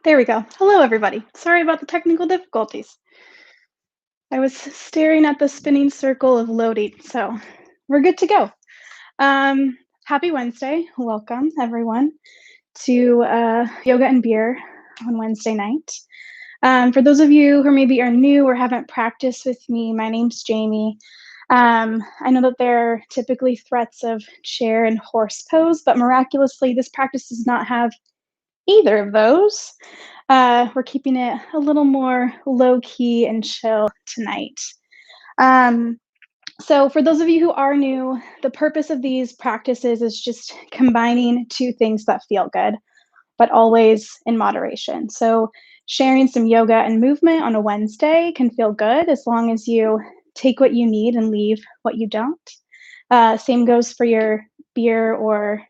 There we go. Hello, everybody. Sorry about the technical difficulties. I was staring at the spinning circle of loading, so we're good to go. Happy Wednesday. Welcome, everyone, to Yoga and Beer on Wednesday night. For those of you who maybe are new or haven't practiced with me, my name's Jamie. I know that there are typically threats of chair and horse pose, but miraculously, this practice does not have either of those. We're keeping it a little more low key and chill tonight. Um, so, for those of you who are new, the purpose of these practices is just combining two things that feel good, but always in moderation. So, sharing some yoga and movement on a Wednesday can feel good as long as you take what you need and leave what you don't. Same goes for your beer or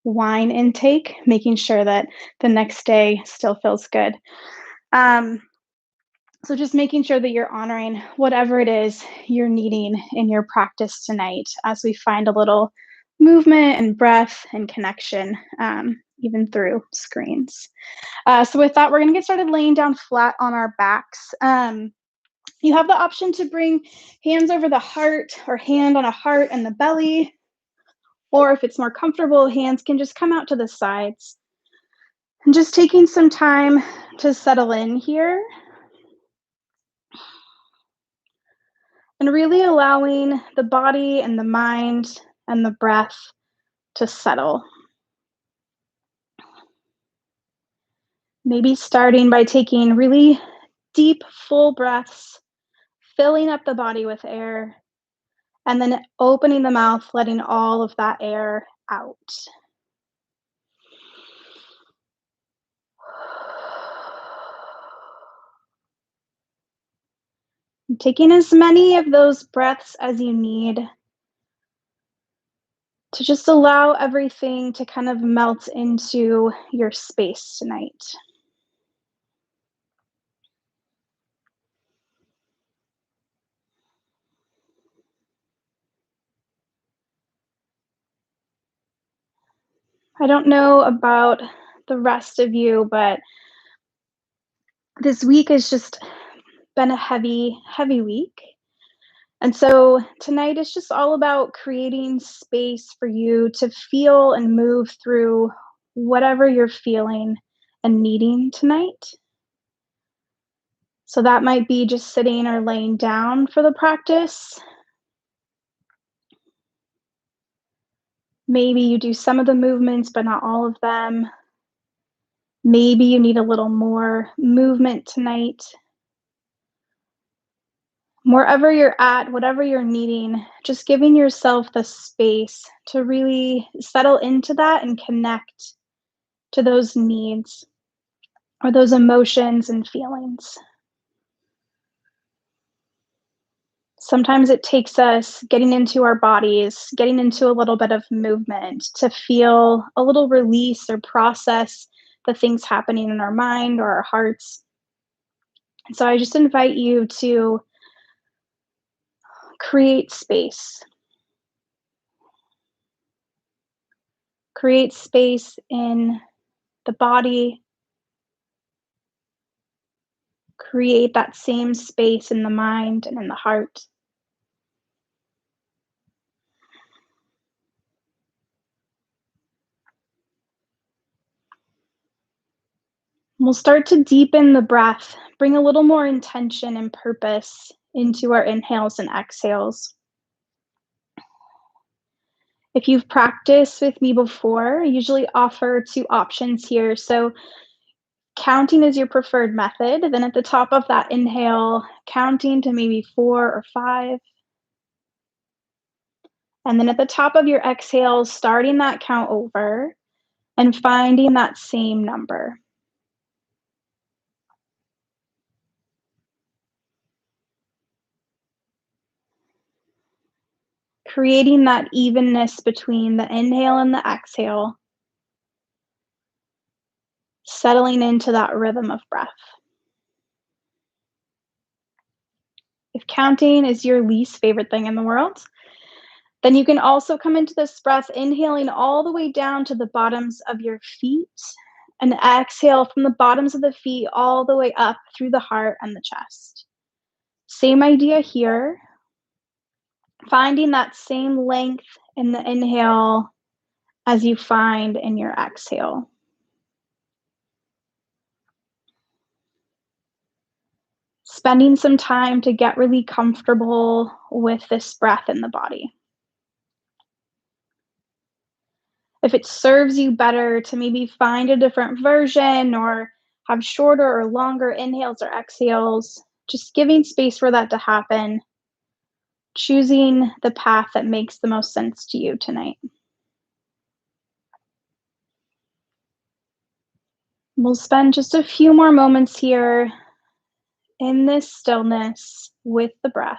wine intake, making sure that the next day still feels good. Um, so just making sure that you're honoring whatever it is you're needing in your practice tonight as we find a little movement and breath and connection, even through screens. So with that, we're going to get started laying down flat on our backs. You have the option to bring hands over the heart or hand on a heart and the belly, or if it's more comfortable, hands can just come out to the sides. And just taking some time to settle in here and really allowing the body and the mind and the breath to settle. Maybe starting by taking really deep, full breaths, filling up the body with air, and then opening the mouth, letting all of that air out. Taking as many of those breaths as you need to just allow everything to kind of melt into your space tonight. I don't know about the rest of you, but this week has just been a heavy, heavy week. And so tonight is just all about creating space for you to feel and move through whatever you're feeling and needing tonight. So that might be just sitting or laying down for the practice. Maybe you do some of the movements, but not all of them. Maybe you need a little more movement tonight. Wherever you're at, whatever you're needing, just giving yourself the space to really settle into that and connect to those needs or those emotions and feelings. Sometimes it takes us getting into our bodies, getting into a little bit of movement to feel a little release or process the things happening in our mind or our hearts. And so I just invite you to create space. Create space in the body. Create that same space in the mind and in the heart. We'll start to deepen the breath, bring a little more intention and purpose into our inhales and exhales. If you've practiced with me before, I usually offer two options here. So, counting is your preferred method. Then at the top of that inhale, counting to maybe 4 or 5. And then at the top of your exhale, starting that count over and finding that same number. Creating that evenness between the inhale and the exhale, settling into that rhythm of breath. If counting is your least favorite thing in the world, then you can also come into this breath, inhaling all the way down to the bottoms of your feet And exhale from the bottoms of the feet all the way up through the heart and the chest. Same idea here, finding that same length in the inhale as you find in your exhale. Spending some time to get really comfortable with this breath in the body. If it serves you better to maybe find a different version or have shorter or longer inhales or exhales, just giving space for that to happen, choosing the path that makes the most sense to you tonight. We'll spend just a few more moments here in this stillness with the breath.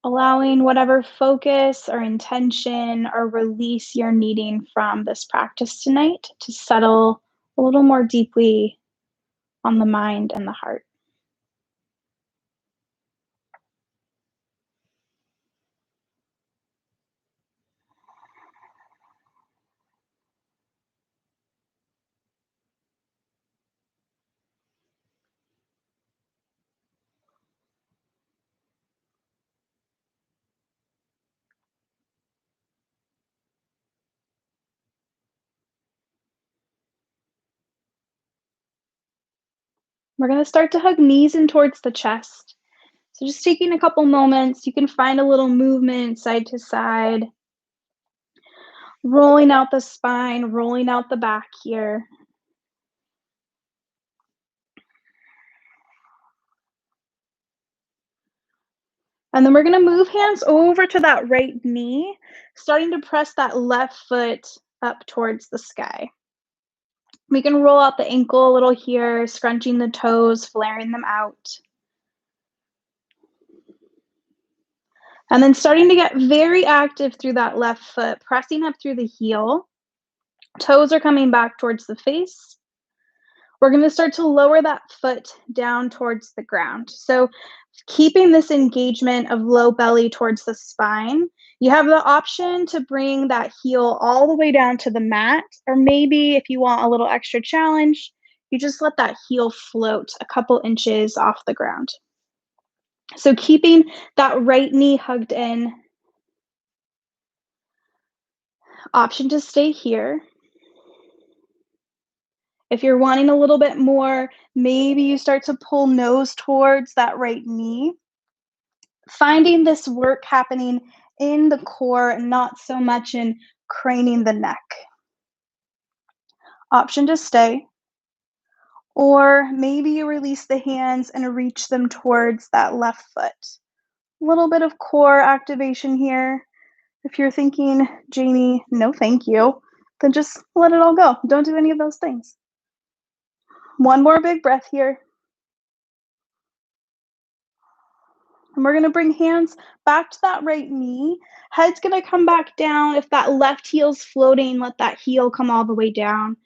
Allowing whatever focus or intention or release you're needing from this practice tonight to settle a little more deeply on the mind and the heart. We're going to start to hug knees in towards the chest. So just taking a couple moments, you can find a little movement side to side, rolling out the spine, rolling out the back here. And then we're going to move hands over to that right knee, starting to press that left foot up towards the sky. We can roll out the ankle a little here, scrunching the toes, flaring them out. And then starting to get very active through that left foot, pressing up through the heel. Toes are coming back towards the face. We're going to start to lower that foot down towards the ground. So keeping this engagement of low belly towards the spine, you have the option to bring that heel all the way down to the mat, or maybe if you want a little extra challenge, you just let that heel float a couple inches off the ground. So keeping that right knee hugged in. Option to stay here. If you're wanting a little bit more, maybe you start to pull nose towards that right knee. Finding this work happening in the core and not so much in craning the neck. Option to stay. Or maybe you release the hands and reach them towards that left foot. A little bit of core activation here. If you're thinking, Jamie, no thank you, then just let it all go. Don't do any of those things. One more big breath here. And we're going to bring hands back to that right knee. Head's going to come back down. If that left heel's floating, let that heel come all the way down.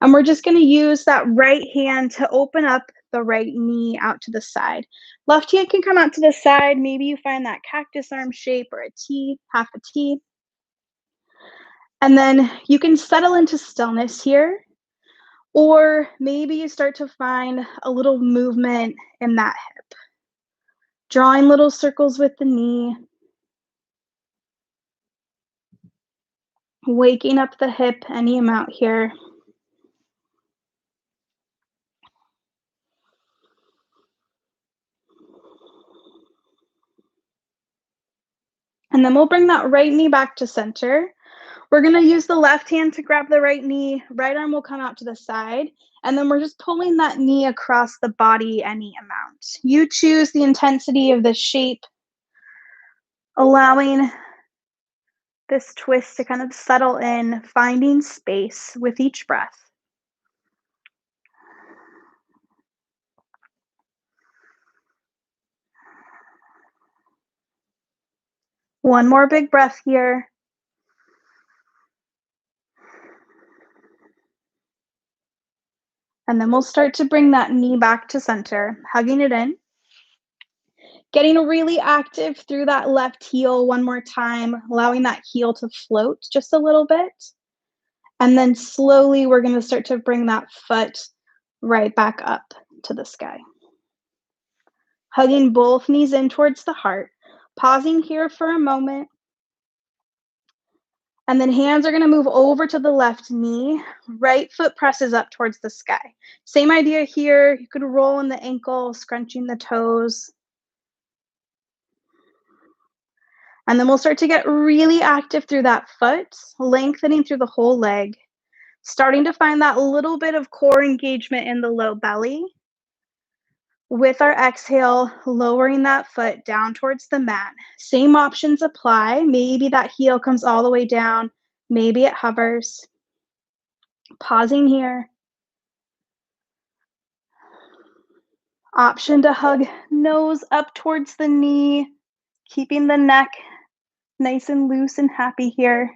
And we're just going to use that right hand to open up the right knee out to the side. Left hand can come out to the side. Maybe you find that cactus arm shape or a T, half a T. And then you can settle into stillness here. Or maybe you start to find a little movement in that hip. Drawing little circles with the knee. Waking up the hip any amount here. And then we'll bring that right knee back to center. We're going to use the left hand to grab the right knee. Right arm will come out to the side. And then we're just pulling that knee across the body any amount. You choose the intensity of the shape, allowing this twist to kind of settle in, finding space with each breath. One more big breath here. And then we'll start to bring that knee back to center, hugging it in. Getting really active through that left heel one more time, allowing that heel to float just a little bit. And then slowly we're going to start to bring that foot right back up to the sky. Hugging both knees in towards the heart, pausing here for a moment. And then hands are going to move over to the left knee. Right foot presses up towards the sky. Same idea here. You could roll in the ankle, scrunching the toes. And then we'll start to get really active through that foot, lengthening through the whole leg, starting to find that little bit of core engagement in the low belly. With our exhale, lowering that foot down towards the mat. Same options apply. Maybe that heel comes all the way down. Maybe it hovers. Pausing here. Option to hug nose up towards the knee, keeping the neck nice and loose and happy here.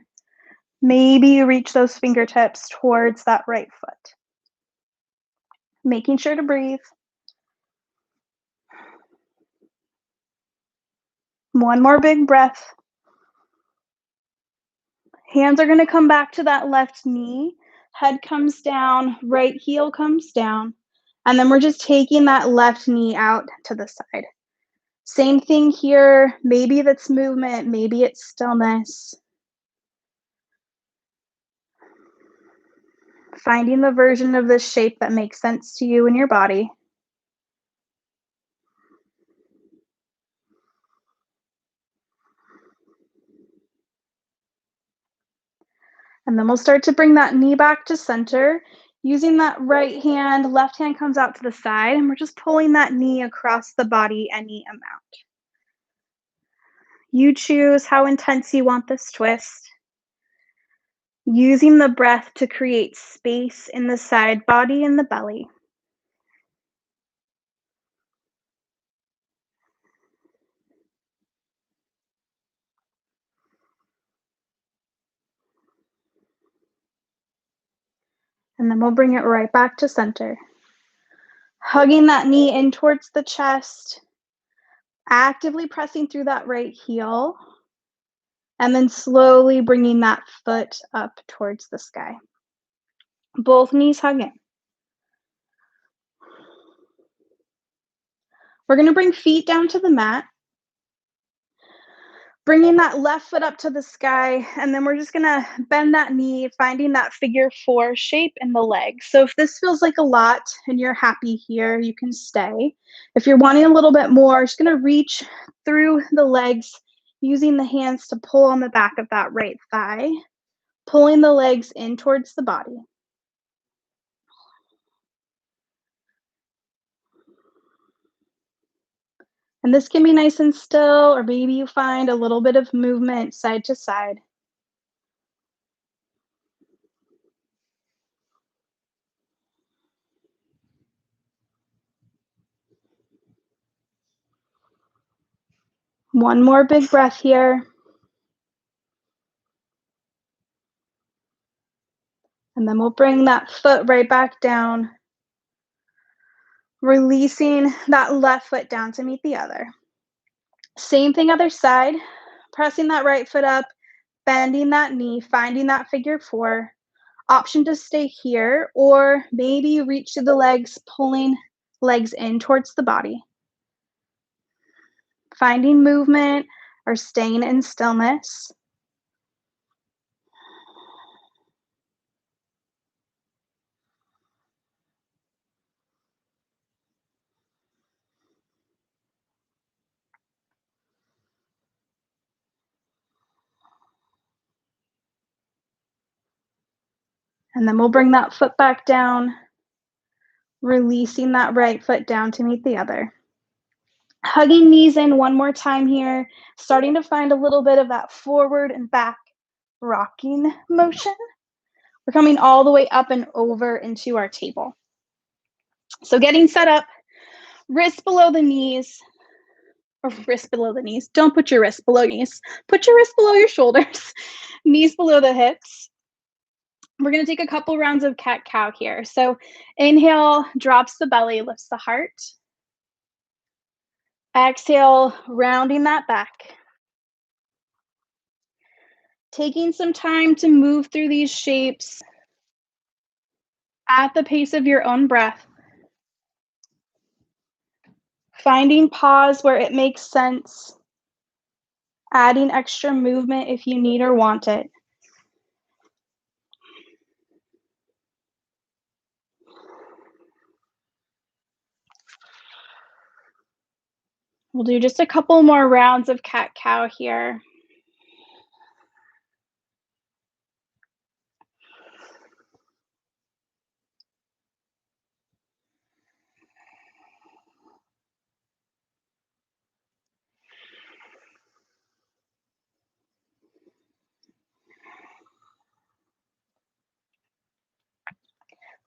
Maybe you reach those fingertips towards that right foot. Making sure to breathe. One more big breath. Hands are going to come back to that left knee. Head comes down, right heel comes down. And then we're just taking that left knee out to the side. Same thing here. Maybe that's movement, maybe it's stillness. Finding the version of this shape that makes sense to you and your body. And then we'll start to bring that knee back to center. Using that right hand, left hand comes out to the side, and we're just pulling that knee across the body any amount. You choose how intense you want this twist. Using the breath to create space in the side body and the belly. And then we'll bring it right back to center. Hugging that knee in towards the chest, actively pressing through that right heel, and then slowly bringing that foot up towards the sky. Both knees hugging. We're going to bring feet down to the mat. Bringing that left foot up to the sky, and then we're just going to bend that knee, finding that figure 4 shape in the leg. So if this feels like a lot and you're happy here, you can stay. If you're wanting a little bit more, just going to reach through the legs, using the hands to pull on the back of that right thigh, pulling the legs in towards the body. And this can be nice and still, or maybe you find a little bit of movement side to side. One more big breath here. And then we'll bring that foot right back down, releasing that left foot down to meet the other. Same thing other side, pressing that right foot up, bending that knee, finding that figure 4. Option to stay here, or maybe you reach to the legs, pulling legs in towards the body. Finding movement or staying in stillness. And then we'll bring that foot back down, releasing that right foot down to meet the other. Hugging knees in one more time here, starting to find a little bit of that forward and back rocking motion. We're coming all the way up and over into our table. So getting set up, wrists below the knees, or wrist below the knees. Don't put your wrists below knees. Put your wrists below your shoulders, knees below the hips. We're going to take a couple rounds of cat-cow here. So inhale, drops the belly, lifts the heart. Exhale, rounding that back. Taking some time to move through these shapes at the pace of your own breath. Finding pause where it makes sense. Adding extra movement if you need or want it. We'll do just a couple more rounds of cat-cow here.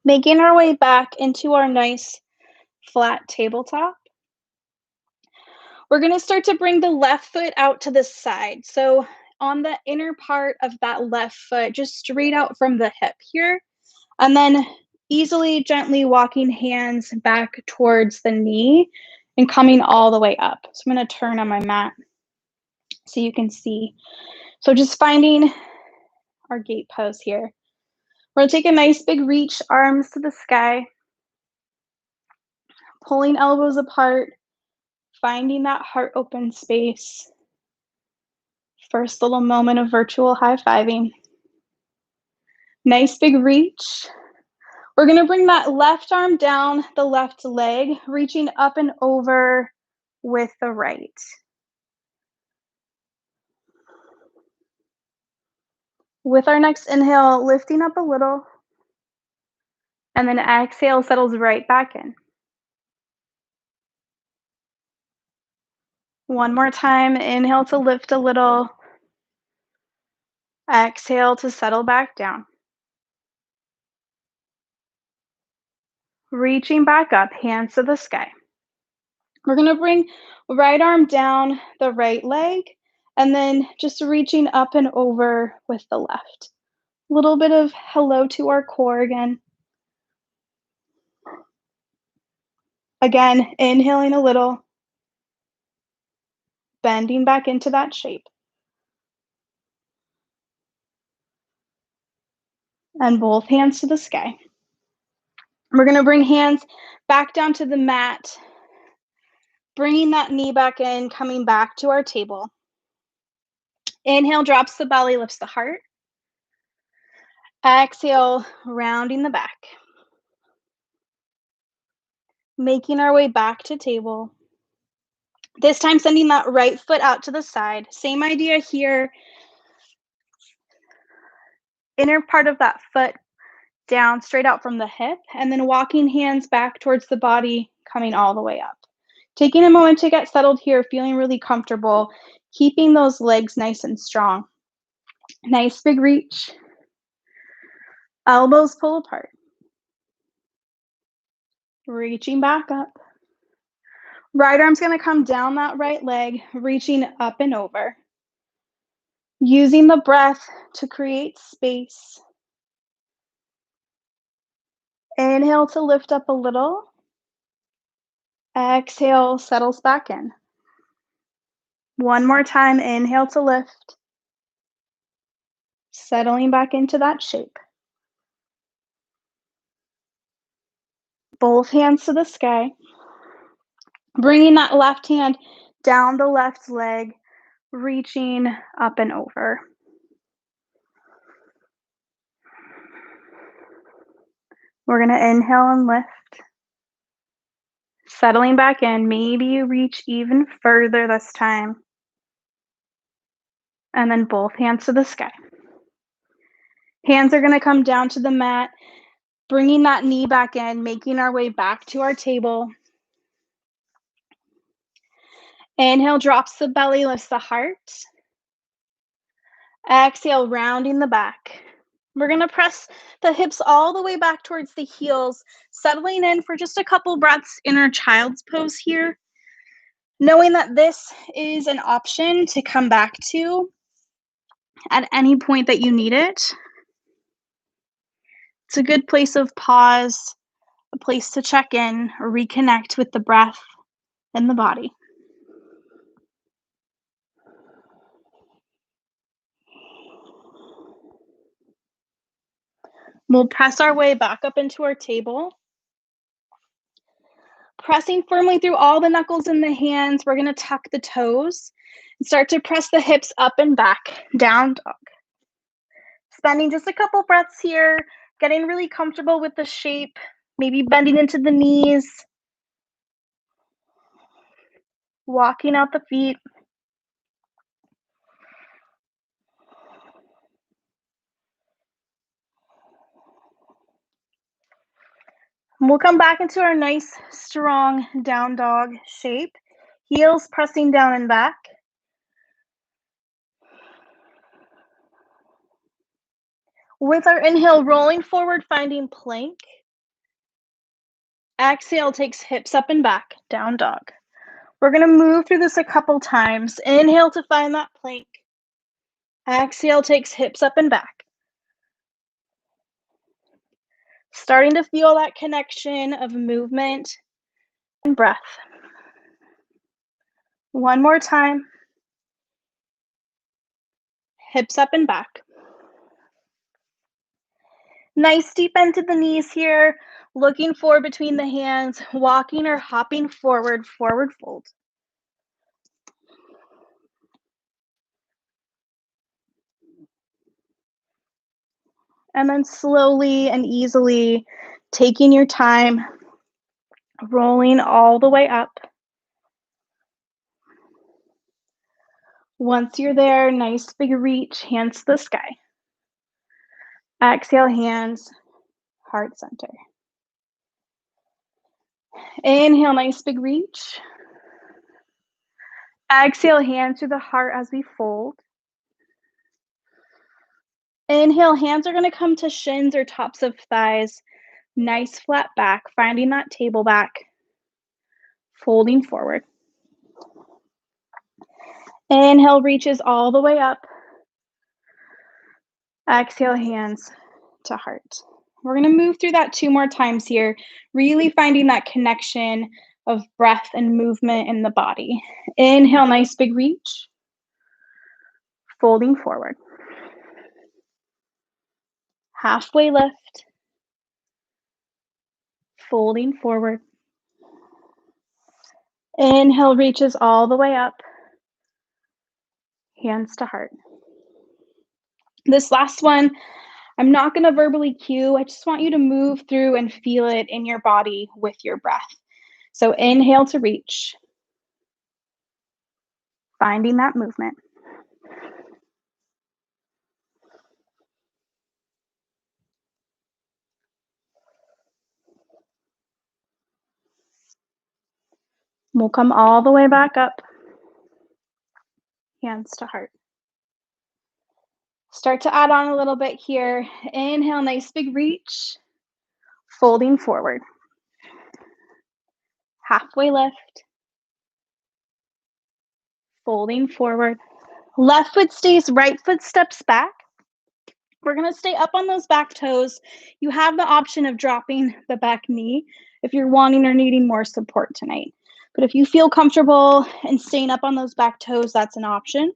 Making our way back into our nice flat tabletop. We're gonna start to bring the left foot out to the side. So on the inner part of that left foot, just straight out from the hip here, and then easily, gently walking hands back towards the knee and coming all the way up. So I'm gonna turn on my mat so you can see. So just finding our gate pose here. We're gonna take a nice big reach, arms to the sky, pulling elbows apart, finding that heart open space. First little moment of virtual high-fiving. Nice big reach. We're gonna bring that left arm down the left leg, reaching up and over with the right. With our next inhale, lifting up a little, and then exhale settles right back in. One more time, inhale to lift a little, exhale to settle back down. Reaching back up, hands to the sky. We're gonna bring right arm down the right leg, and then just reaching up and over with the left. A little bit of hello to our core again. Again, inhaling a little, bending back into that shape. And both hands to the sky. We're gonna bring hands back down to the mat, bringing that knee back in, coming back to our table. Inhale, drops the belly, lifts the heart. Exhale, rounding the back. Making our way back to table. This time, sending that right foot out to the side. Same idea here. Inner part of that foot down, straight out from the hip, and then walking hands back towards the body, coming all the way up. Taking a moment to get settled here, feeling really comfortable, keeping those legs nice and strong. Nice big reach. Elbows pull apart. Reaching back up. Right arm's gonna come down that right leg, reaching up and over. Using the breath to create space. Inhale to lift up a little. Exhale, settles back in. One more time, inhale to lift. Settling back into that shape. Both hands to the sky. Bringing that left hand down the left leg, reaching up and over. We're gonna inhale and lift. Settling back in, maybe you reach even further this time. And then both hands to the sky. Hands are gonna come down to the mat, bringing that knee back in, making our way back to our table. Inhale, drops the belly, lifts the heart. Exhale, rounding the back. We're gonna press the hips all the way back towards the heels, settling in for just a couple breaths in our child's pose here. Knowing that this is an option to come back to at any point that you need it. It's a good place of pause, a place to check in or reconnect with the breath and the body. We'll press our way back up into our table. Pressing firmly through all the knuckles in the hands, we're going to tuck the toes and start to press the hips up and back, down dog. Spending just a couple breaths here, getting really comfortable with the shape, maybe bending into the knees, walking out the feet. And we'll come back into our nice, strong down dog shape. Heels pressing down and back. With our inhale, rolling forward, finding plank. Exhale takes hips up and back, down dog. We're going to move through this a couple times. Inhale to find that plank. Exhale takes hips up and back. Starting to feel that connection of movement and breath. One more time. Hips up and back. Nice deep bend to the knees here. Looking forward between the hands, walking or hopping forward, forward fold. And then slowly and easily, taking your time, rolling all the way up. Once you're there, nice big reach, hands to the sky. Exhale, hands, heart center. Inhale, nice big reach. Exhale, hands to the heart as we fold. Inhale, hands are going to come to shins or tops of thighs. Nice flat back, finding that table back. Folding forward. Inhale, reaches all the way up. Exhale, hands to heart. We're going to move through that 2 more times here, really finding that connection of breath and movement in the body. Inhale, nice big reach. Folding forward. Halfway lift. Folding forward. Inhale, reaches all the way up. Hands to heart. This last one, I'm not going to verbally cue. I just want you to move through and feel it in your body with your breath. So inhale to reach. Finding that movement. We'll come all the way back up. Hands to heart. Start to add on a little bit here. Inhale, nice big reach. Folding forward. Halfway lift. Folding forward. Left foot stays, right foot steps back. We're going to stay up on those back toes. You have the option of dropping the back knee if you're wanting or needing more support tonight. But if you feel comfortable and staying up on those back toes, that's an option.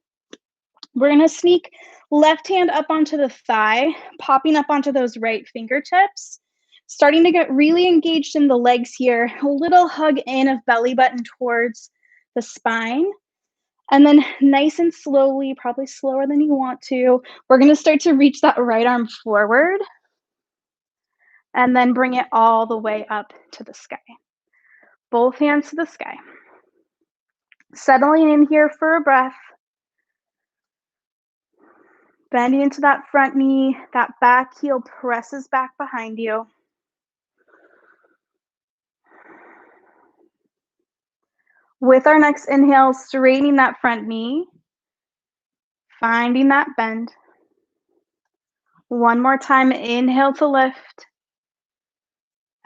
We're going to sneak left hand up onto the thigh, popping up onto those right fingertips, starting to get really engaged in the legs here. A little hug in of belly button towards the spine. And then nice and slowly, probably slower than you want to, we're going to start to reach that right arm forward and then bring it all the way up to the sky. Both hands to the sky. Settling in here for a breath. Bending into that front knee, that back heel presses back behind you. With our next inhale, straightening that front knee, finding that bend. One more time, inhale to lift.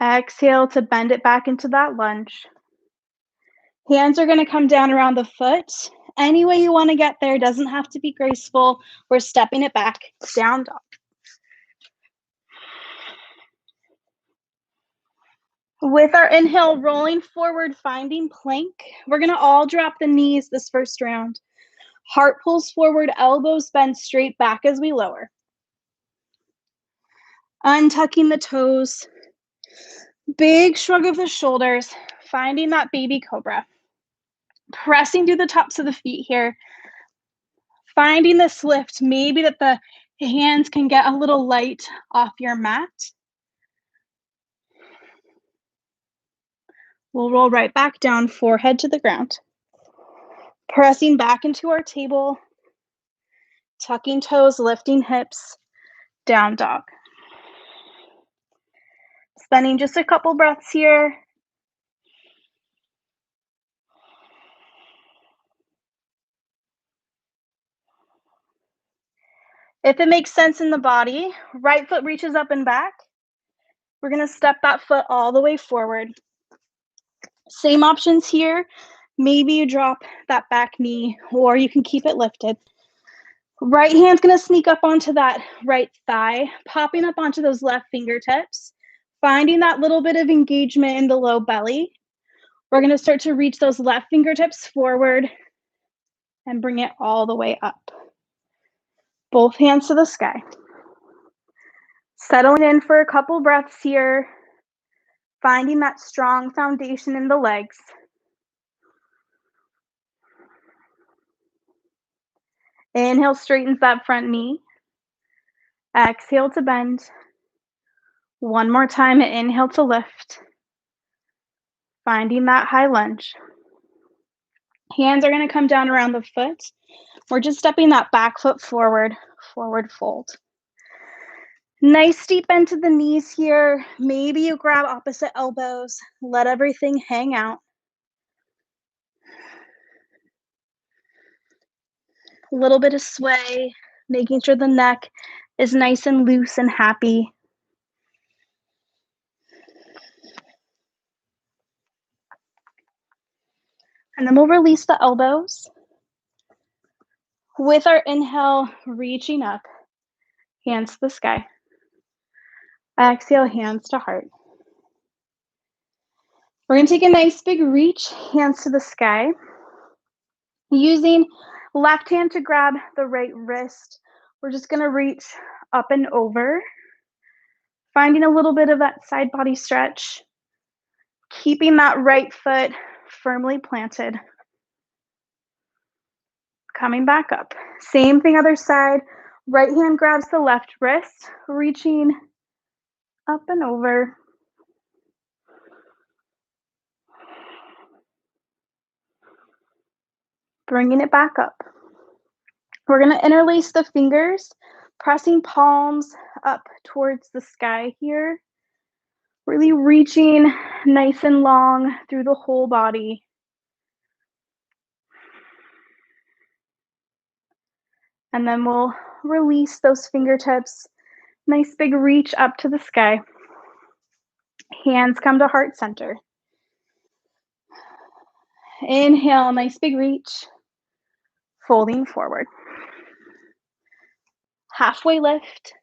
Exhale to bend it back into that lunge. Hands are going to come down around the foot. Any way you want to get there, doesn't have to be graceful. We're stepping it back, down dog. With our inhale, rolling forward, finding plank. We're going to all drop the knees this first round. Heart pulls forward, elbows bend straight back as we lower. Untucking the toes. Big shrug of the shoulders, finding that baby cobra. Pressing through the tops of the feet here. Finding this lift, maybe that the hands can get a little light off your mat. We'll roll right back down, forehead to the ground. Pressing back into our table. Tucking toes, lifting hips, down dog. Spending just a couple breaths here. If it makes sense in the body, right foot reaches up and back. We're gonna step that foot all the way forward. Same options here. Maybe you drop that back knee, or you can keep it lifted. Right hand's gonna sneak up onto that right thigh, popping up onto those left fingertips, finding that little bit of engagement in the low belly. We're gonna start to reach those left fingertips forward and bring it all the way up. Both hands to the sky. Settling in for a couple breaths here, finding that strong foundation in the legs. Inhale, straightens that front knee. Exhale to bend. One more time, inhale to lift. Finding that high lunge. Hands are gonna come down around the foot. We're just stepping that back foot forward, forward fold. Nice deep bend to the knees here. Maybe you grab opposite elbows. Let everything hang out. A little bit of sway, making sure the neck is nice and loose and happy. And then we'll release the elbows. With our inhale, reaching up, hands to the sky. Exhale, hands to heart. We're gonna take a nice big reach, hands to the sky. Using left hand to grab the right wrist, we're just gonna reach up and over, finding a little bit of that side body stretch, keeping that right foot firmly planted. Coming back up. Same thing, other side. Right hand grabs the left wrist, reaching up and over. Bringing it back up. We're going to interlace the fingers, pressing palms up towards the sky here. Really reaching nice and long through the whole body. And then we'll release those fingertips. Nice big reach up to the sky. Hands come to heart center. Inhale, nice big reach. Folding forward. Halfway lift.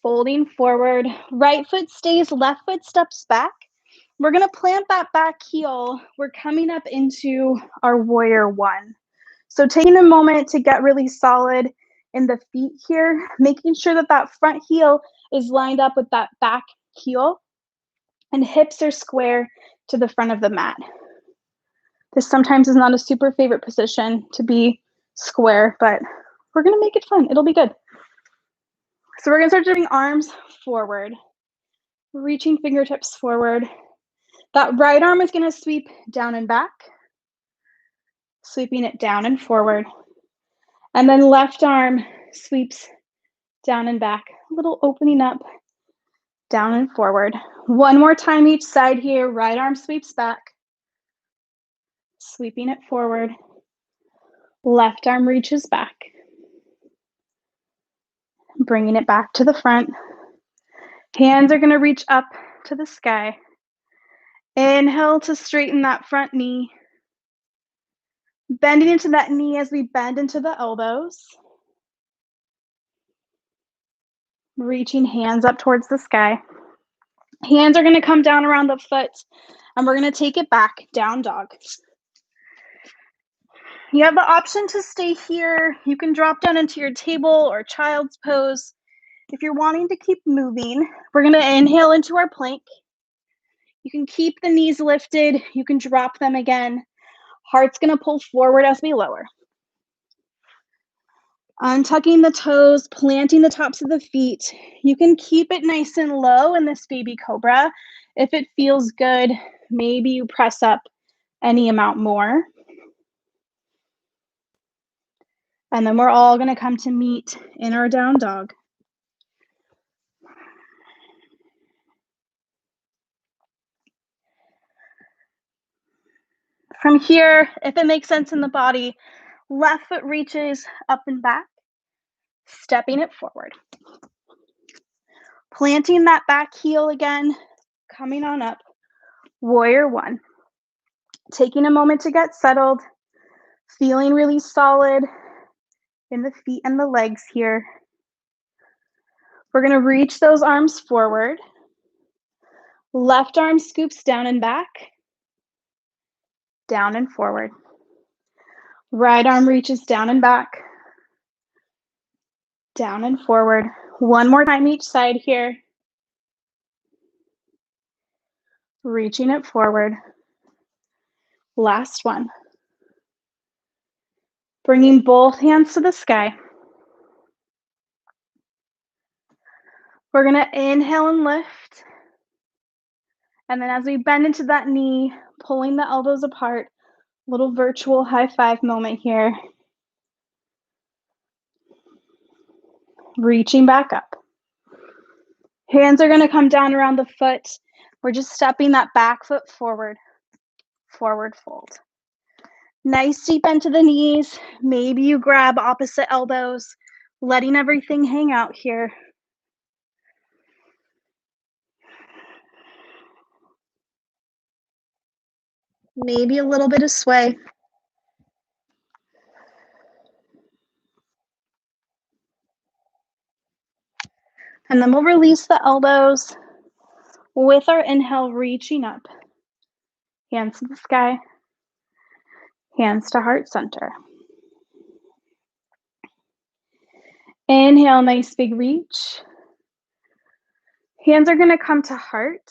Folding forward. Right foot stays, left foot steps back. We're going to plant that back heel. We're coming up into our warrior one. So taking a moment to get really solid in the feet here, making sure that that front heel is lined up with that back heel and hips are square to the front of the mat. This sometimes is not a super favorite position to be square, but we're gonna make it fun. It'll be good. So we're gonna start doing arms forward, reaching fingertips forward. That right arm is gonna sweep down and back, sweeping it down and forward. And then left arm sweeps down and back, a little opening up, down and forward. One more time each side here. Right arm sweeps back, sweeping it forward. Left arm reaches back, bringing it back to the front. Hands are going to reach up to the sky. Inhale to straighten that front knee. Bending into that knee as we bend into the elbows. Reaching hands up towards the sky. Hands are going to come down around the foot, and we're going to take it back, down dog. You have the option to stay here. You can drop down into your table or child's pose. If you're wanting to keep moving, we're going to inhale into our plank. You can keep the knees lifted. You can drop them again. Heart's going to pull forward as we lower. Untucking the toes, planting the tops of the feet. You can keep it nice and low in this baby cobra. If it feels good, maybe you press up any amount more. And then we're all going to come to meet in our down dog. From here, if it makes sense in the body, left foot reaches up and back, stepping it forward. Planting that back heel again, coming on up. Warrior one. Taking a moment to get settled, feeling really solid in the feet and the legs here. We're going to reach those arms forward. Left arm scoops down and back, down and forward. Right arm reaches down and back, down and forward. One more time each side here. Reaching it forward. Last one. Bringing both hands to the sky. We're going to inhale and lift. And then as we bend into that knee, pulling the elbows apart, little virtual high five moment here. Reaching back up. Hands are going to come down around the foot. We're just stepping that back foot forward. Forward fold. Nice deep bend to the knees. Maybe you grab opposite elbows, letting everything hang out here. Maybe a little bit of sway. And then we'll release the elbows with our inhale, reaching up. Hands to the sky. Hands to heart center. Inhale, nice big reach. Hands are going to come to heart.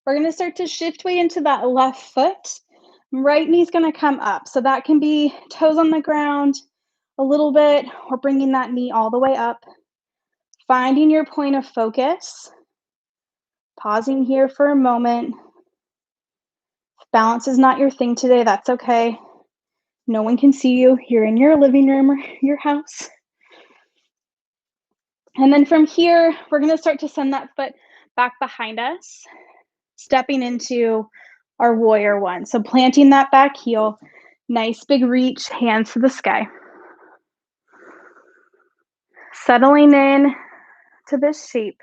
We're going to start to shift weight into that left foot. Right knee's going to come up. So that can be toes on the ground a little bit, or bringing that knee all the way up. Finding your point of focus. Pausing here for a moment. If balance is not your thing today, that's okay. No one can see you. You're in your living room or your house. And then from here, we're going to start to send that foot back behind us, stepping into our warrior one. So planting that back heel, nice big reach, hands to the sky. Settling in to this shape.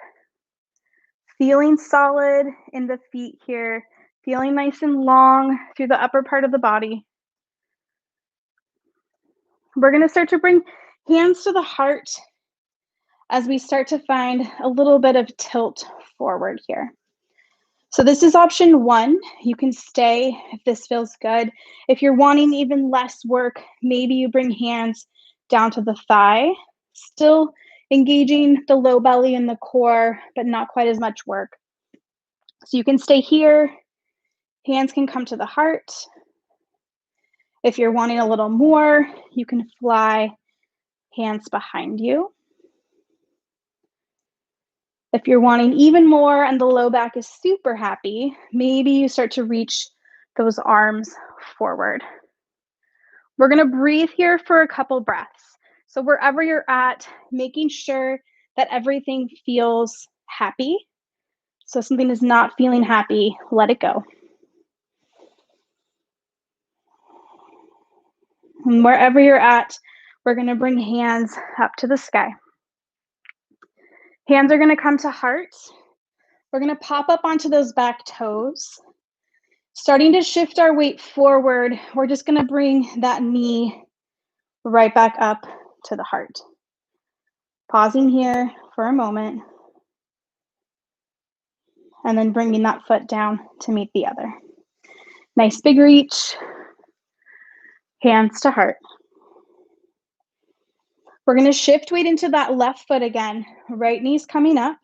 Feeling solid in the feet here, feeling nice and long through the upper part of the body. We're going to start to bring hands to the heart as we start to find a little bit of tilt forward here. So this is option one. You can stay if this feels good. If you're wanting even less work, maybe you bring hands down to the thigh, still engaging the low belly and the core, but not quite as much work. So you can stay here. Hands can come to the heart. If you're wanting a little more, you can fly hands behind you. If you're wanting even more and the low back is super happy, maybe you start to reach those arms forward. We're going to breathe here for a couple breaths. So wherever you're at, making sure that everything feels happy. So if something is not feeling happy, let it go. And wherever you're at, we're going to bring hands up to the sky. Hands are going to come to heart. We're going to pop up onto those back toes. Starting to shift our weight forward, we're just going to bring that knee right back up to the heart. Pausing here for a moment. And then bringing that foot down to meet the other. Nice big reach. Hands to heart. We're going to shift weight into that left foot again. Right knee's coming up.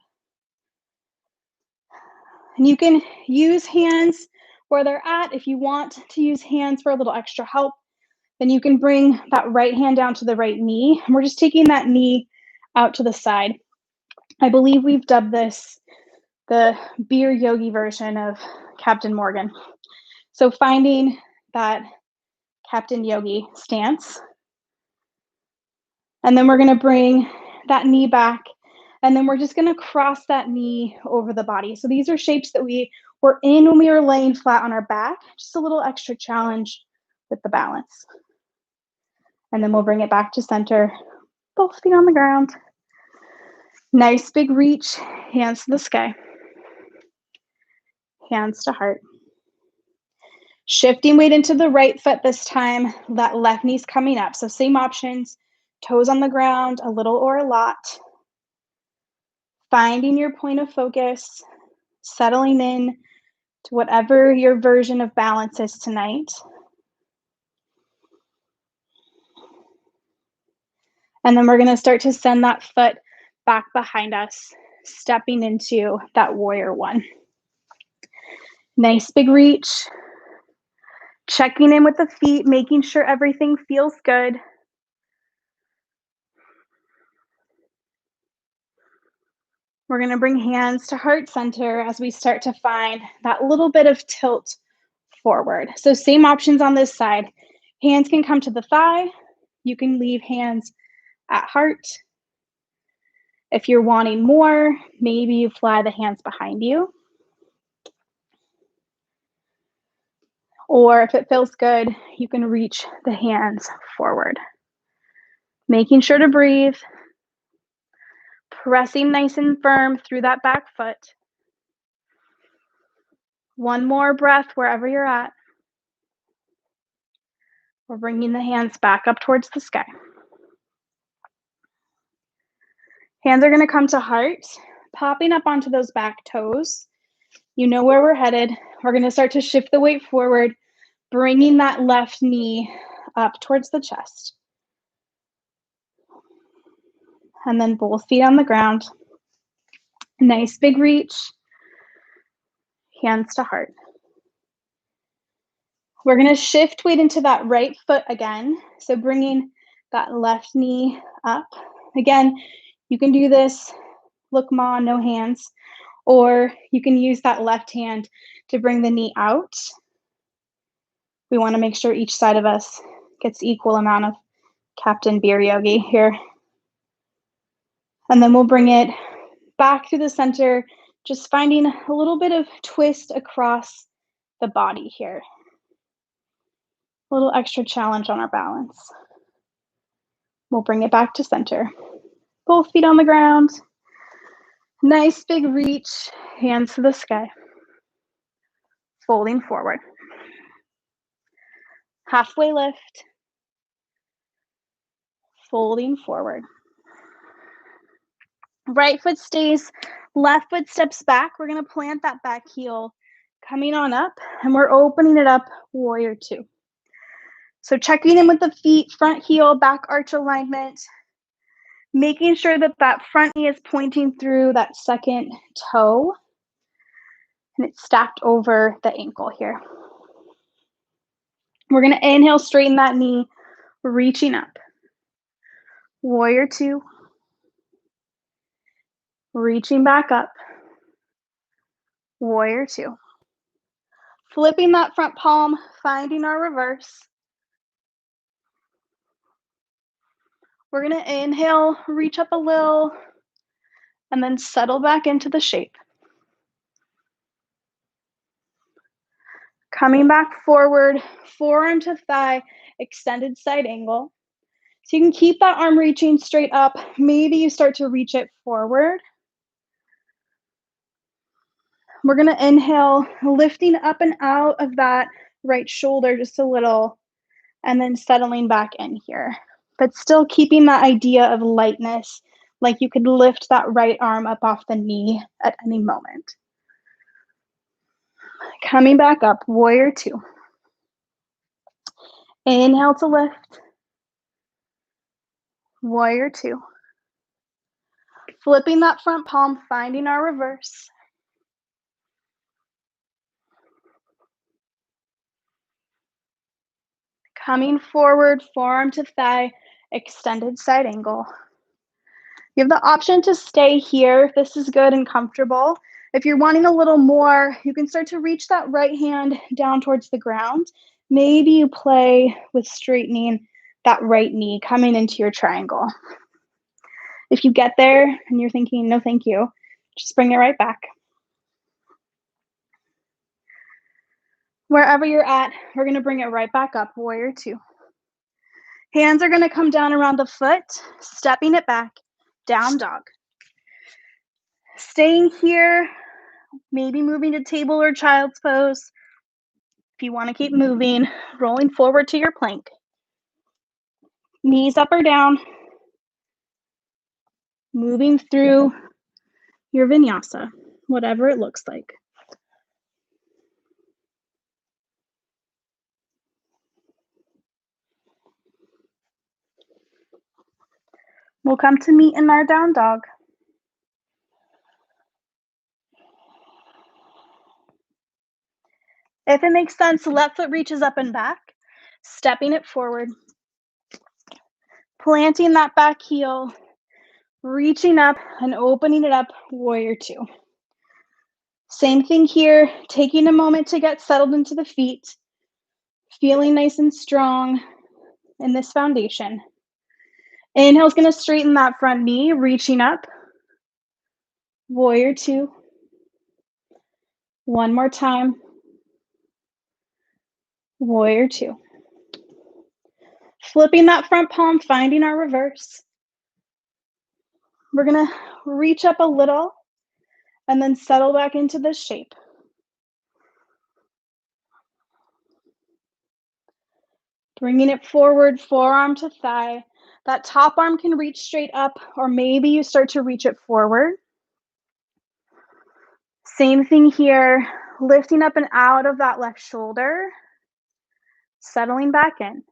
And you can use hands where they're at. If you want to use hands for a little extra help, then you can bring that right hand down to the right knee. And we're just taking that knee out to the side. I believe we've dubbed this the beer yogi version of Captain Morgan. So finding that Captain Yogi stance. And then we're going to bring that knee back. And then we're just going to cross that knee over the body. So these are shapes that we were in when we were laying flat on our back. Just a little extra challenge with the balance. And then we'll bring it back to center. Both feet on the ground. Nice big reach. Hands to the sky. Hands to heart. Shifting weight into the right foot this time. That left knee's coming up. So same options. Toes on the ground, a little or a lot. Finding your point of focus. Settling in to whatever your version of balance is tonight. And then we're going to start to send that foot back behind us, stepping into that warrior one. Nice big reach. Checking in with the feet, making sure everything feels good. We're going to bring hands to heart center as we start to find that little bit of tilt forward. So same options on this side. Hands can come to the thigh. You can leave hands at heart. If you're wanting more, maybe you fly the hands behind you. Or if it feels good, you can reach the hands forward. Making sure to breathe. Pressing nice and firm through that back foot. One more breath wherever you're at. We're bringing the hands back up towards the sky. Hands are going to come to heart, popping up onto those back toes. You know where we're headed. We're going to start to shift the weight forward, bringing that left knee up towards the chest. And then both feet on the ground. Nice big reach. Hands to heart. We're going to shift weight into that right foot again. So bringing that left knee up. Again, you can do this, look ma, no hands, or you can use that left hand to bring the knee out. We want to make sure each side of us gets equal amount of Captain Beer Yogi here. And then we'll bring it back to the center, just finding a little bit of twist across the body here. A little extra challenge on our balance. We'll bring it back to center. Both feet on the ground. Nice big reach, hands to the sky. Folding forward. Halfway lift. Folding forward. Right foot stays, left foot steps back. We're going to plant that back heel coming on up, and we're opening it up, warrior two. So checking in with the feet, front heel, back arch alignment, making sure that that front knee is pointing through that second toe, and it's stacked over the ankle here. We're going to inhale, straighten that knee, reaching up. Warrior two. Reaching back up. Warrior two. Flipping that front palm, finding our reverse. We're going to inhale, reach up a little, and then settle back into the shape. Coming back forward, forearm to thigh, extended side angle. So you can keep that arm reaching straight up. Maybe you start to reach it forward. We're going to inhale, lifting up and out of that right shoulder just a little, and then settling back in here. But still keeping that idea of lightness, like you could lift that right arm up off the knee at any moment. Coming back up, warrior two. Inhale to lift. Warrior two. Flipping that front palm, finding our reverse. Coming forward, forearm to thigh, extended side angle. You have the option to stay here if this is good and comfortable. If you're wanting a little more, you can start to reach that right hand down towards the ground. Maybe you play with straightening that right knee, coming into your triangle. If you get there and you're thinking, no, thank you, just bring it right back. Wherever you're at, we're gonna bring it right back up, warrior two. Hands are gonna come down around the foot, stepping it back, down dog. Staying here, maybe moving to table or child's pose. If you wanna keep moving, rolling forward to your plank. Knees up or down, moving through your vinyasa, whatever it looks like. We'll come to meet in our down dog. If it makes sense, left foot reaches up and back, stepping it forward, planting that back heel, reaching up and opening it up, warrior two. Same thing here, taking a moment to get settled into the feet, feeling nice and strong in this foundation. Inhale's gonna straighten that front knee, reaching up, warrior two. One more time, warrior two. Flipping that front palm, finding our reverse. We're gonna reach up a little and then settle back into this shape. Bringing it forward, forearm to thigh. That top arm can reach straight up, or maybe you start to reach it forward. Same thing here, lifting up and out of that left shoulder, settling back in.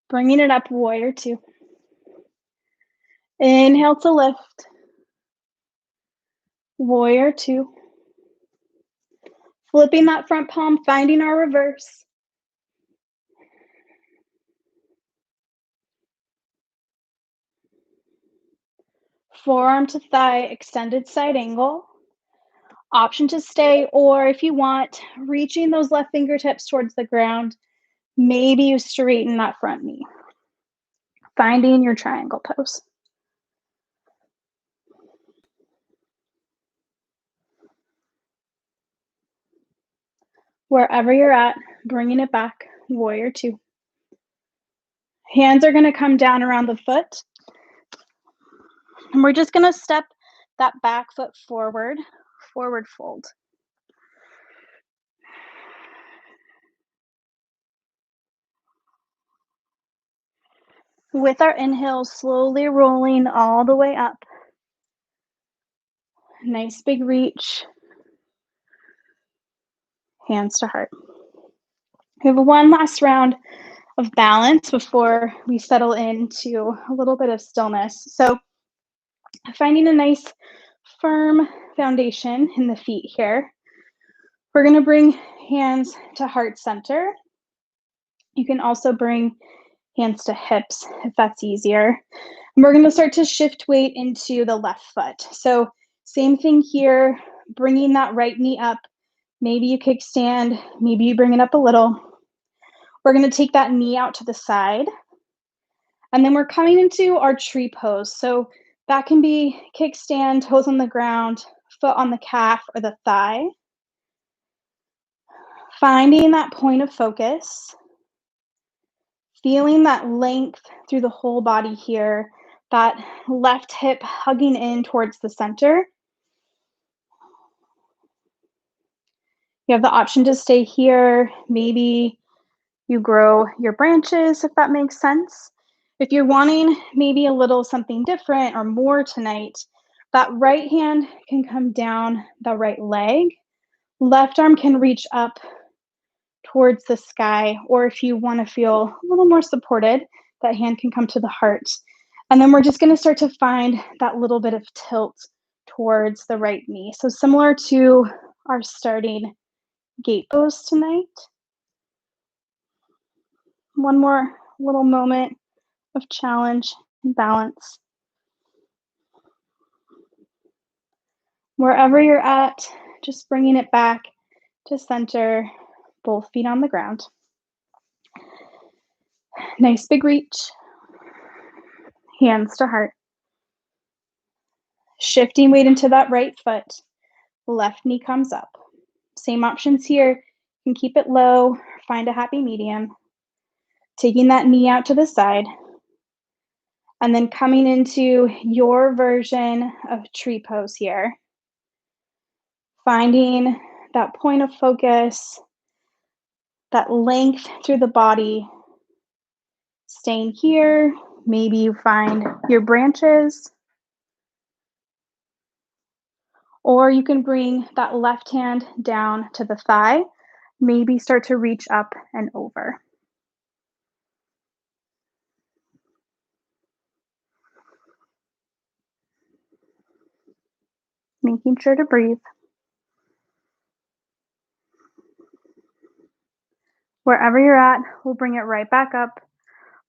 Bringing it up, warrior two. Inhale to lift, warrior two. Flipping that front palm, finding our reverse. Forearm to thigh, extended side angle. Option to stay, or if you want, reaching those left fingertips towards the ground, maybe you straighten that front knee. Finding your triangle pose. Wherever you're at, bringing it back, warrior two. Hands are gonna come down around the foot. And we're just gonna step that back foot forward, forward fold. With our inhale, slowly rolling all the way up. Nice big reach. Hands to heart. We have one last round of balance before we settle into a little bit of stillness. So finding a nice firm foundation in the feet here. We're gonna bring hands to heart center. You can also bring hands to hips if that's easier. And we're gonna start to shift weight into the left foot. So same thing here, bringing that right knee up. Maybe you kickstand, maybe you bring it up a little. We're gonna take that knee out to the side. And then we're coming into our tree pose. So that can be kickstand, toes on the ground, foot on the calf or the thigh. Finding that point of focus. Feeling that length through the whole body here. That left hip hugging in towards the center. You have the option to stay here. Maybe you grow your branches if that makes sense. If you're wanting maybe a little something different or more tonight, that right hand can come down the right leg. Left arm can reach up towards the sky, or if you want to feel a little more supported, that hand can come to the heart. And then we're just going to start to find that little bit of tilt towards the right knee. So similar to our starting gate pose tonight. One more little moment of challenge and balance. Wherever you're at, just bringing it back to center, both feet on the ground. Nice big reach, hands to heart. Shifting weight into that right foot, left knee comes up. Same options here. You can keep it low, find a happy medium. Taking that knee out to the side, and then coming into your version of tree pose here. Finding that point of focus, that length through the body. Staying here, maybe you find your branches, or you can bring that left hand down to the thigh, maybe start to reach up and over. Making sure to breathe. Wherever you're at, we'll bring it right back up,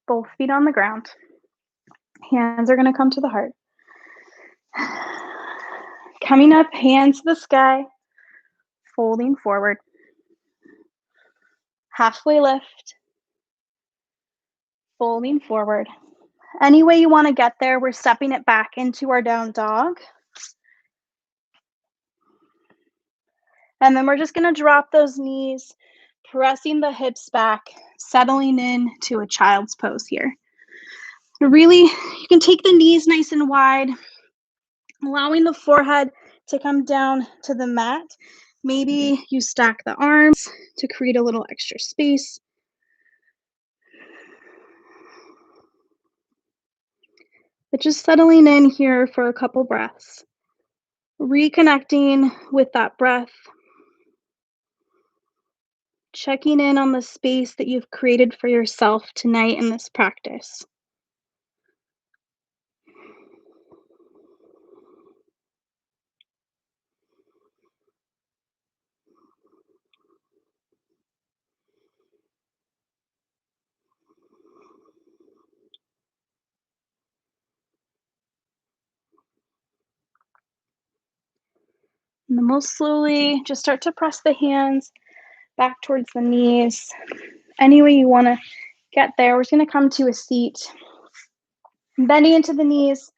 both feet on the ground. Hands are going to come to the heart. Coming up, hands to the sky, folding forward. Halfway lift, folding forward. Any way you want to get there, we're stepping it back into our down dog. And then we're just going to drop those knees, pressing the hips back, settling in to a child's pose here. Really, you can take the knees nice and wide, allowing the forehead to come down to the mat. Maybe you stack the arms to create a little extra space. But just settling in here for a couple breaths. Reconnecting with that breath. Checking in on the space that you've created for yourself tonight in this practice. And then we'll slowly just start to press the hands back towards the knees. Any way you want to get there. We're just going to come to a seat. Bending into the knees,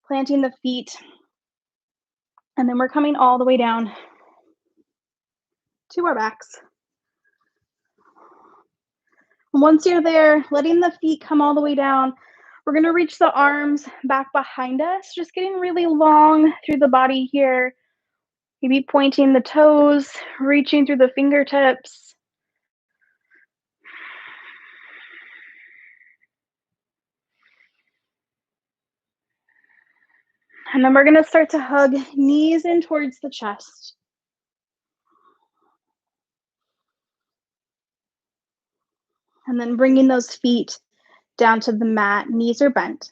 planting the feet. And then we're coming all the way down to our backs. And once you're there, letting the feet come all the way down, we're going to reach the arms back behind us, just getting really long through the body here. Maybe pointing the toes, reaching through the fingertips. And then we're going to start to hug knees in towards the chest. And then bringing those feet down to the mat, knees are bent.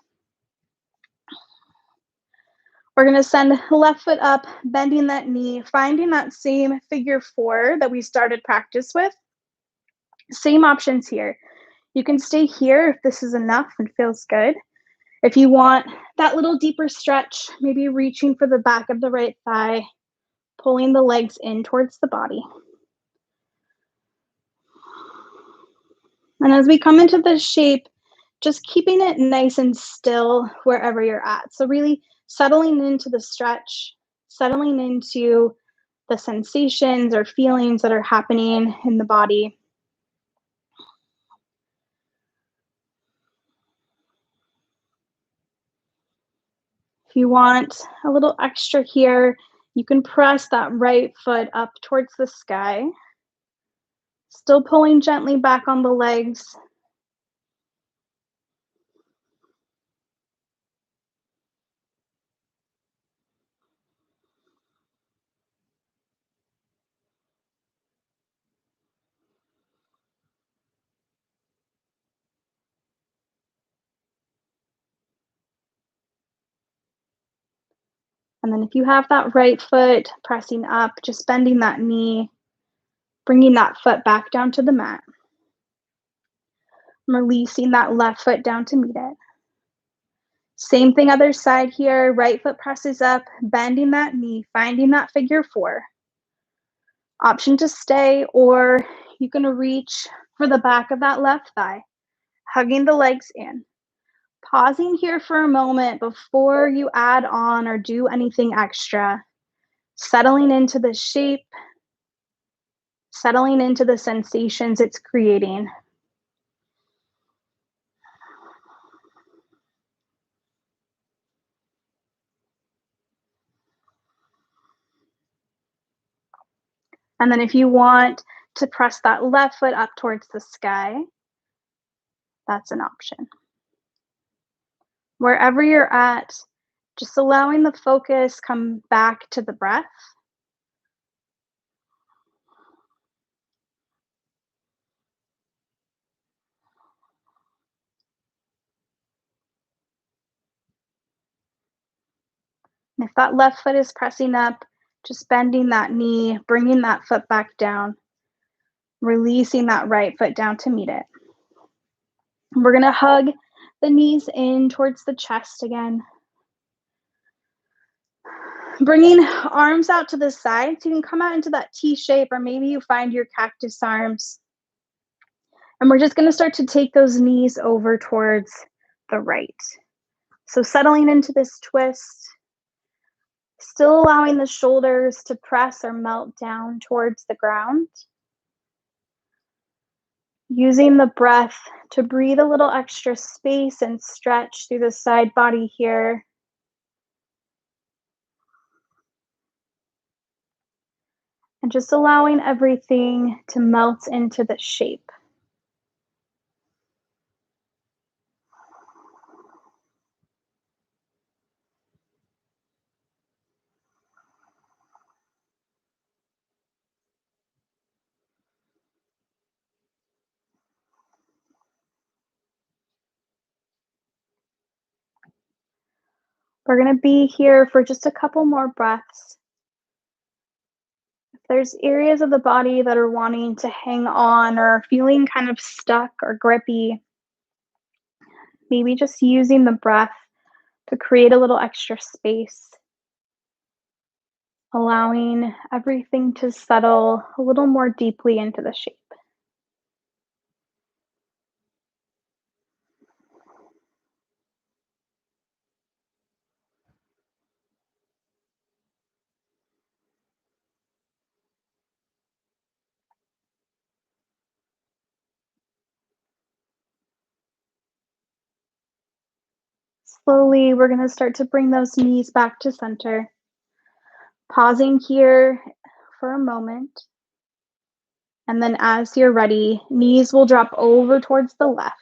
We're going to send the left foot up, bending that knee, finding that same figure four that we started practice with. Same options here. You can stay here if this is enough and feels good. If you want that little deeper stretch, maybe reaching for the back of the right thigh, pulling the legs in towards the body. And as we come into this shape, just keeping it nice and still wherever you're at. So really settling into the stretch, settling into the sensations or feelings that are happening in the body. If you want a little extra here, you can press that right foot up towards the sky. Still pulling gently back on the legs. And then if you have that right foot pressing up, just bending that knee, bringing that foot back down to the mat. Releasing that left foot down to meet it. Same thing other side here, right foot presses up, bending that knee, finding that figure four. Option to stay, or you can reach for the back of that left thigh, hugging the legs in. Pausing here for a moment before you add on or do anything extra. Settling into the shape, settling into the sensations it's creating. And then if you want to press that left foot up towards the sky, that's an option. Wherever you're at, just allowing the focus come back to the breath. And if that left foot is pressing up, just bending that knee, bringing that foot back down, releasing that right foot down to meet it. We're going to hug the knees in towards the chest again. Bringing arms out to the side, so you can come out into that T shape, or maybe you find your cactus arms. And we're just going to start to take those knees over towards the right. So settling into this twist, still allowing the shoulders to press or melt down towards the ground. Using the breath to breathe a little extra space and stretch through the side body here. And just allowing everything to melt into the shape. We're going to be here for just a couple more breaths. If there's areas of the body that are wanting to hang on or feeling kind of stuck or grippy, maybe just using the breath to create a little extra space, allowing everything to settle a little more deeply into the shape. Slowly, we're going to start to bring those knees back to center. Pausing here for a moment. And then as you're ready, knees will drop over towards the left.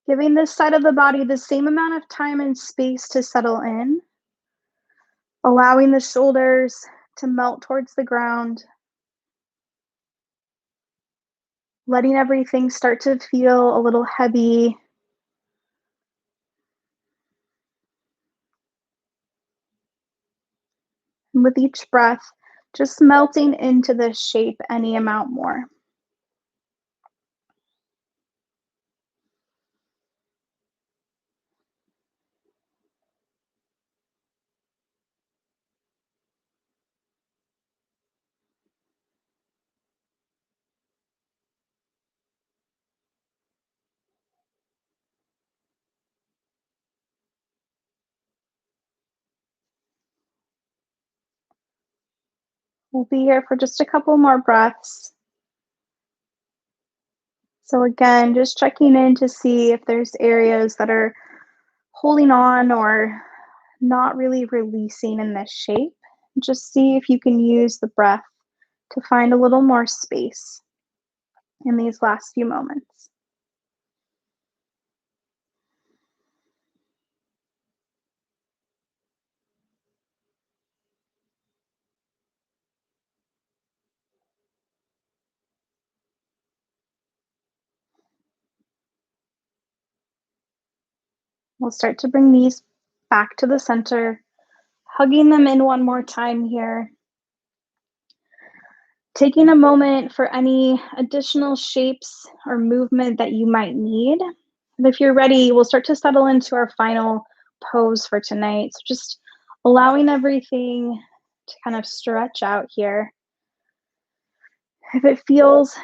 Giving this side of the body the same amount of time and space to settle in. Allowing the shoulders to melt towards the ground. Letting everything start to feel a little heavy. And with each breath, just melting into this shape any amount more. We'll be here for just a couple more breaths. So again, just checking in to see if there's areas that are holding on or not really releasing in this shape. Just see if you can use the breath to find a little more space in these last few moments. We'll start to bring knees back to the center, hugging them in one more time here. Taking a moment for any additional shapes or movement that you might need. And if you're ready, we'll start to settle into our final pose for tonight. So just allowing everything to kind of stretch out here. If it feels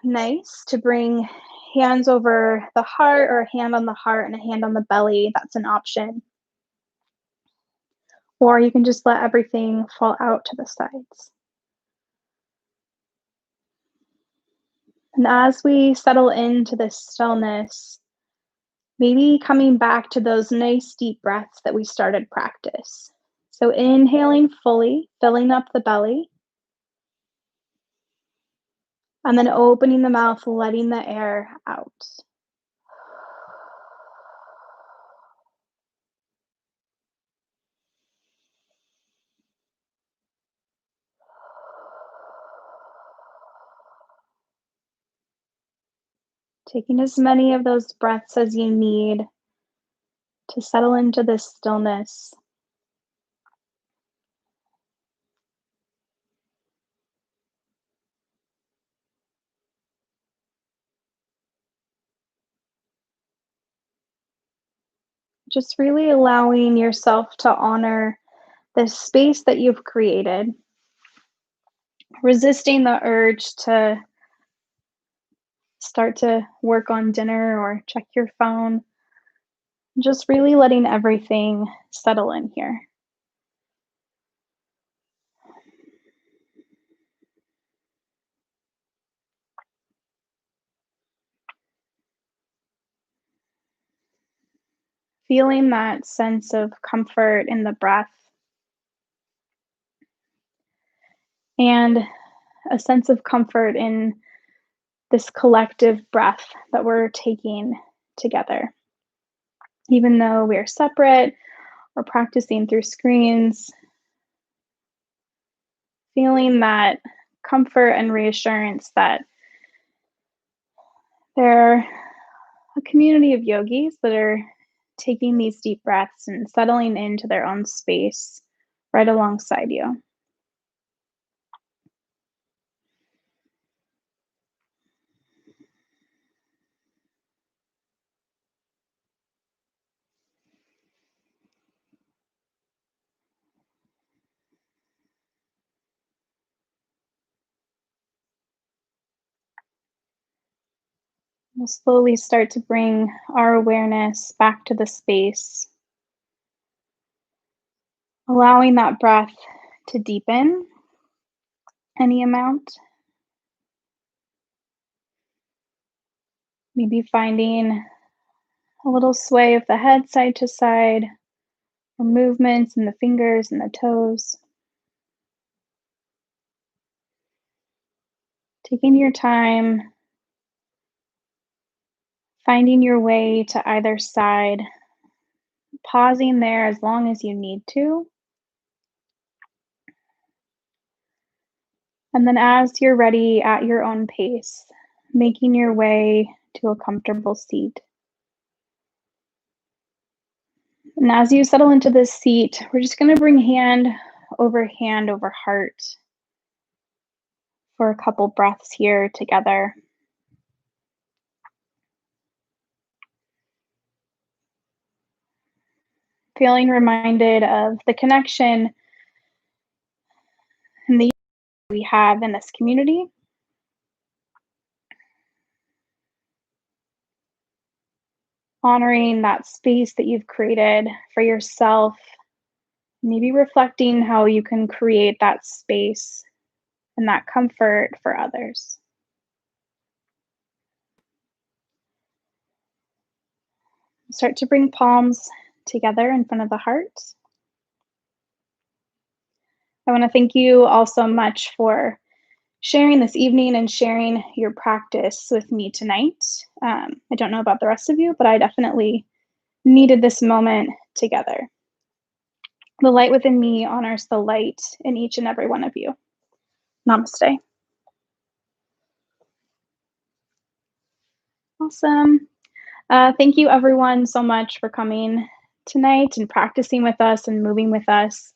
nice to bring hands over the heart or a hand on the heart and a hand on the belly, that's an option. Or you can just let everything fall out to the sides. And as we settle into this stillness, maybe coming back to those nice deep breaths that we started practice. So inhaling fully, filling up the belly, and then opening the mouth, letting the air out. Taking as many of those breaths as you need to settle into this stillness. Just really allowing yourself to honor this space that you've created, resisting the urge to start to work on dinner or check your phone, just really letting everything settle in here. Feeling that sense of comfort in the breath and a sense of comfort in this collective breath that we're taking together. Even though we're separate or practicing through screens, feeling that comfort and reassurance that there are a community of yogis that are taking these deep breaths and settling into their own space right alongside you. We'll slowly start to bring our awareness back to the space, allowing that breath to deepen any amount. Maybe finding a little sway of the head side to side, or movements in the fingers and the toes. Taking your time, finding your way to either side, pausing there as long as you need to. And then, as you're ready at your own pace, making your way to a comfortable seat. And as you settle into this seat, we're just going to bring hand over heart for a couple breaths here together. Feeling reminded of the connection and the we have in this community. Honoring that space that you've created for yourself, maybe reflecting how you can create that space and that comfort for others. Start to bring palms together in front of the heart. I want to thank you all so much for sharing this evening and sharing your practice with me tonight. I don't know about the rest of you, but I definitely needed this moment together. The light within me honors the light in each and every one of you. Namaste. Awesome. Thank you everyone so much for coming tonight and practicing with us and moving with us.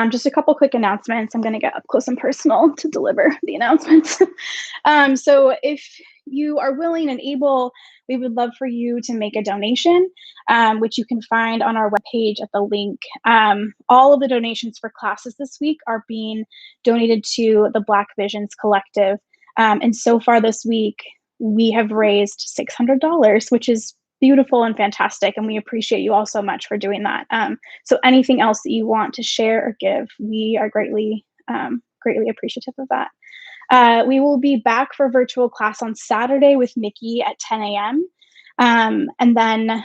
Just a couple quick announcements. I'm going to get up close and personal to deliver the announcements. So if you are willing and able, we would love for you to make a donation, which you can find on our webpage at the link. All of the donations for classes this week are being donated to the Black Visions Collective. And so far this week, we have raised $600, which is beautiful and fantastic. And we appreciate you all so much for doing that. So anything else that you want to share or give, we are greatly appreciative of that. We will be back for virtual class on Saturday with Nikki at 10 a.m. And then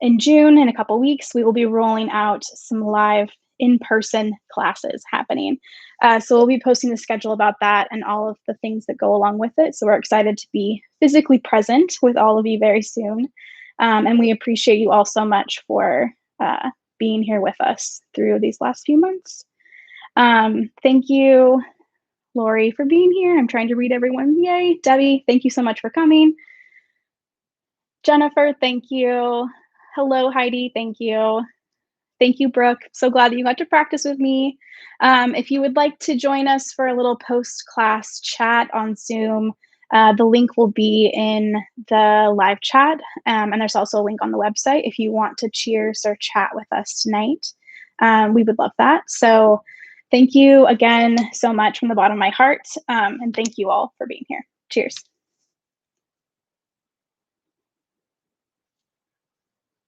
in June, in a couple weeks, we will be rolling out some live in-person classes happening. So we'll be posting the schedule about that and all of the things that go along with it. So we're excited to be physically present with all of you very soon. And we appreciate you all so much for being here with us through these last few months. Thank you, Lori, for being here. I'm trying to read everyone. Yay. Debbie, thank you so much for coming. Jennifer, thank you. Hello, Heidi, thank you. Thank you, Brooke. So glad that you got to practice with me. If you would like to join us for a little post-class chat on Zoom, the link will be in the live chat. And there's also a link on the website if you want to cheers or chat with us tonight. We would love that. So thank you again so much from the bottom of my heart. And thank you all for being here. Cheers.